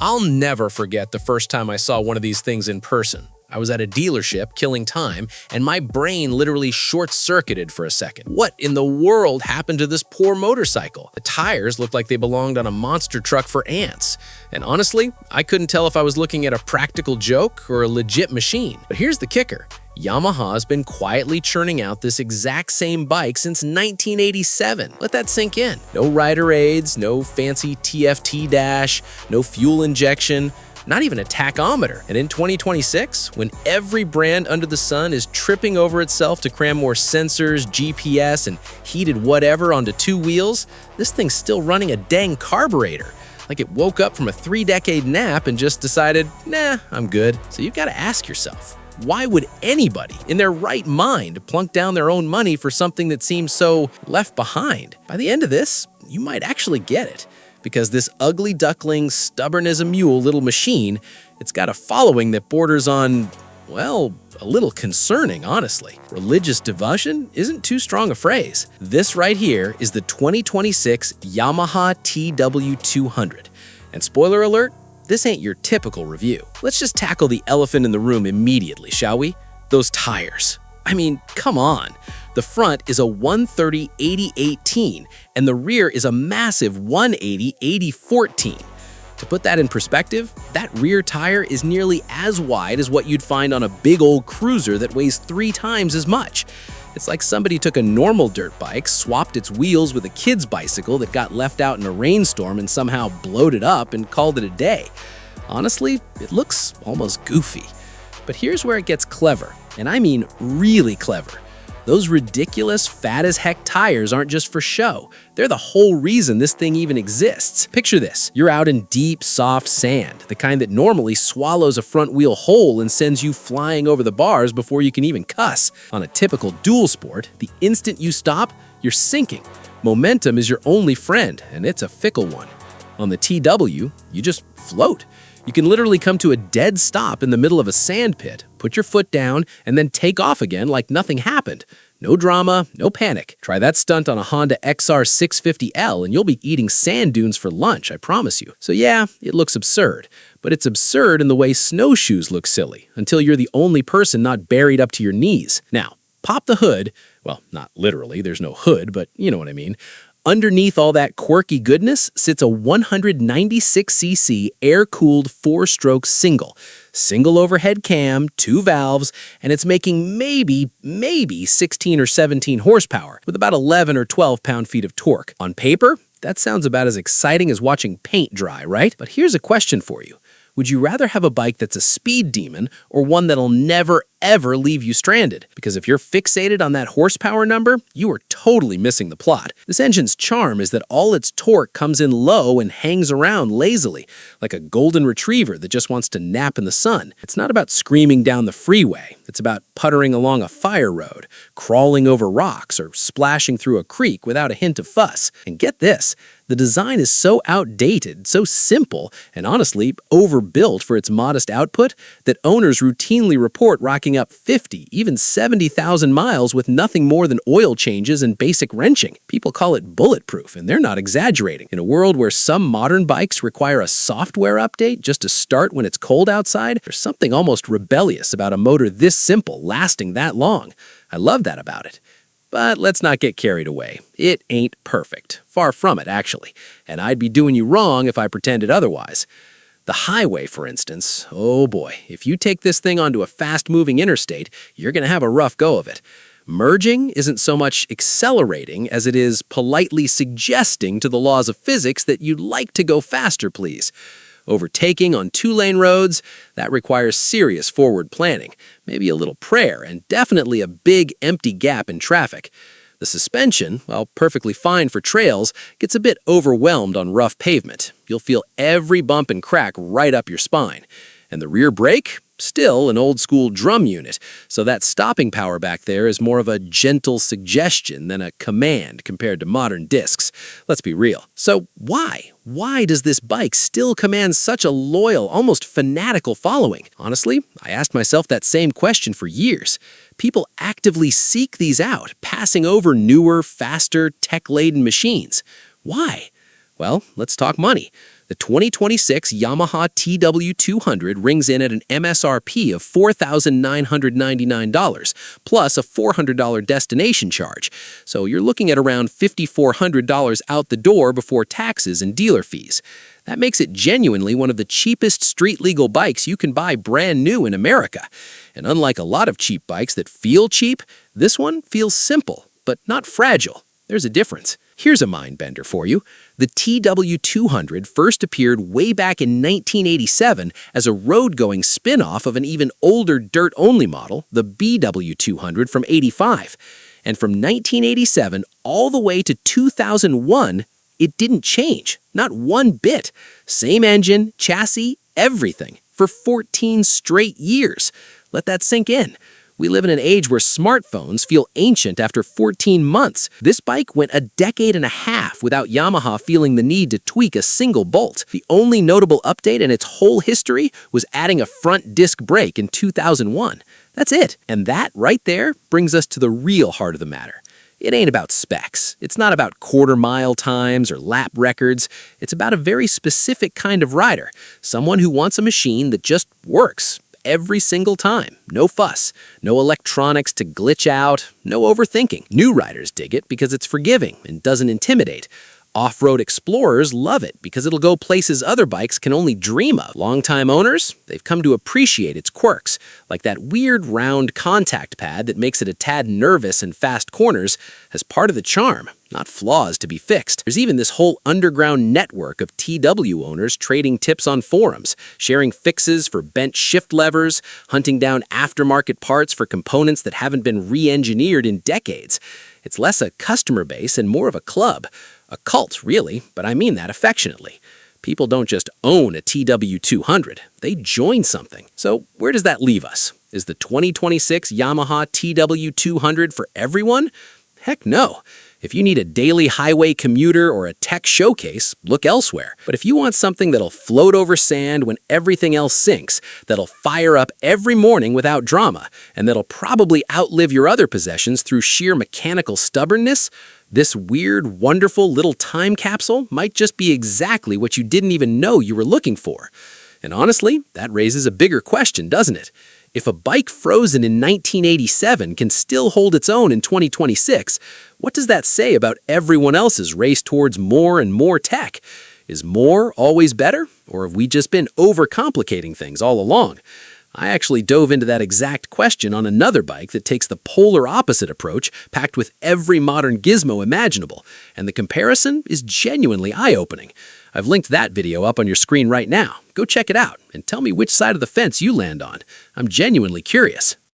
I'll never forget the first time I saw one of these things in person. I was at a dealership killing time, and my brain literally short-circuited for a second. What in the world happened to this poor motorcycle? The tires looked like they belonged on a monster truck for ants. And honestly, I couldn't tell if I was looking at a practical joke or a legit machine. But here's the kicker. Yamaha's been quietly churning out this exact same bike since 1987. Let that sink in. No rider aids, no fancy TFT dash, no fuel injection, not even a tachometer. And in 2026, when every brand under the sun is tripping over itself to cram more sensors, GPS, and heated whatever onto two wheels, this thing's still running a dang carburetor. Like it woke up from a 3-decade nap and just decided, nah, I'm good. So you've got to ask yourself, why would anybody in their right mind plunk down their own money for something that seems so left behind? By the end of this, you might actually get it. Because this ugly duckling, stubborn as a mule little machine, it's got a following that borders on, well, a little concerning, honestly. Religious devotion isn't too strong a phrase. This right here is the 2026 Yamaha TW200. And spoiler alert, this ain't your typical review. Let's just tackle the elephant in the room immediately, shall we? Those tires. I mean, come on. The front is a 130/80/18, and the rear is a massive 180/80/14. To put that in perspective, that rear tire is nearly as wide as what you'd find on a big old cruiser that weighs 3 times as much. It's like somebody took a normal dirt bike, swapped its wheels with a kid's bicycle that got left out in a rainstorm and somehow blowed it up and called it a day. Honestly, it looks almost goofy. But here's where it gets clever, and I mean really clever. Those ridiculous fat-as-heck tires aren't just for show. They're the whole reason this thing even exists. Picture this. You're out in deep, soft sand, the kind that normally swallows a front wheel whole and sends you flying over the bars before you can even cuss. On a typical dual sport, the instant you stop, you're sinking. Momentum is your only friend, and it's a fickle one. On the TW, you just float. You can literally come to a dead stop in the middle of a sand pit, put your foot down, and then take off again like nothing happened. No drama, no panic. Try that stunt on a Honda XR 650L and you'll be eating sand dunes for lunch, I promise you. So yeah, it looks absurd. But it's absurd in the way snowshoes look silly, until you're the only person not buried up to your knees. Now, pop the hood. Well, not literally, there's no hood, but you know what I mean. Underneath all that quirky goodness sits a 196cc air-cooled 4-stroke single. Single overhead cam, 2 valves, and it's making maybe 16 or 17 horsepower with about 11 or 12 pound-feet of torque. On paper, that sounds about as exciting as watching paint dry, right? But here's a question for you. Would you rather have a bike that's a speed demon or one that'll never, ever leave you stranded? Because if you're fixated on that horsepower number, you are totally missing the plot. This engine's charm is that all its torque comes in low and hangs around lazily, like a golden retriever that just wants to nap in the sun. It's not about screaming down the freeway. It's about puttering along a fire road, crawling over rocks, or splashing through a creek without a hint of fuss. And get this, the design is so outdated, so simple, and honestly overbuilt for its modest output that owners routinely report rocking up 50, even 70,000 miles with nothing more than oil changes and basic wrenching. People call it bulletproof, and they're not exaggerating. In a world where some modern bikes require a software update just to start when it's cold outside, there's something almost rebellious about a motor this simple lasting that long. I love that about it. But let's not get carried away. It ain't perfect. Far from it, actually. And I'd be doing you wrong if I pretended otherwise. The highway, for instance, oh boy, if you take this thing onto a fast-moving interstate, you're going to have a rough go of it. Merging isn't so much accelerating as it is politely suggesting to the laws of physics that you'd like to go faster, please. Overtaking on 2-lane roads, that requires serious forward planning, maybe a little prayer, and definitely a big empty gap in traffic. The suspension, while perfectly fine for trails, gets a bit overwhelmed on rough pavement. You'll feel every bump and crack right up your spine. And the rear brake? Still an old-school drum unit, so that stopping power back there is more of a gentle suggestion than a command compared to modern discs. Let's be real. So why? Why does this bike still command such a loyal, almost fanatical following? Honestly, I asked myself that same question for years. People actively seek these out, passing over newer, faster, tech-laden machines. Why? Well, let's talk money. The 2026 Yamaha TW200 rings in at an MSRP of $4,999, plus a $400 destination charge. So you're looking at around $5,400 out the door before taxes and dealer fees. That makes it genuinely one of the cheapest street-legal bikes you can buy brand new in America. And unlike a lot of cheap bikes that feel cheap, this one feels simple, but not fragile. There's a difference. Here's a mind bender for you. The TW200 first appeared way back in 1987 as a road-going spin-off of an even older dirt-only model, the BW200 from '85. And from 1987 all the way to 2001, it didn't change, not one bit. Same engine, chassis, everything, for 14 straight years. Let that sink in. We live in an age where smartphones feel ancient after 14 months. This bike went a decade and a half without Yamaha feeling the need to tweak a single bolt. The only notable update in its whole history was adding a front disc brake in 2001. That's it. And that right there brings us to the real heart of the matter. It ain't about specs. It's not about quarter-mile times or lap records. It's about a very specific kind of rider, someone who wants a machine that just works every single time. No fuss, no electronics to glitch out, no overthinking. New riders dig it because it's forgiving and doesn't intimidate. Off-road explorers love it because it'll go places other bikes can only dream of. Longtime owners, they've come to appreciate its quirks, like that weird round contact pad that makes it a tad nervous in fast corners as part of the charm, not flaws to be fixed. There's even this whole underground network of TW owners trading tips on forums, sharing fixes for bent shift levers, hunting down aftermarket parts for components that haven't been re-engineered in decades. It's less a customer base and more of a club. A cult, really, but I mean that affectionately. People don't just own a TW200, they join something. So where does that leave us? Is the 2026 Yamaha TW200 for everyone? Heck no. If you need a daily highway commuter or a tech showcase, look elsewhere. But if you want something that'll float over sand when everything else sinks, that'll fire up every morning without drama, and that'll probably outlive your other possessions through sheer mechanical stubbornness, this weird, wonderful little time capsule might just be exactly what you didn't even know you were looking for. And honestly, that raises a bigger question, doesn't it? If a bike frozen in 1987 can still hold its own in 2026, what does that say about everyone else's race towards more and more tech? Is more always better, or have we just been overcomplicating things all along? I actually dove into that exact question on another bike that takes the polar opposite approach, packed with every modern gizmo imaginable, and the comparison is genuinely eye-opening. I've linked that video up on your screen right now. Go check it out and tell me which side of the fence you land on. I'm genuinely curious.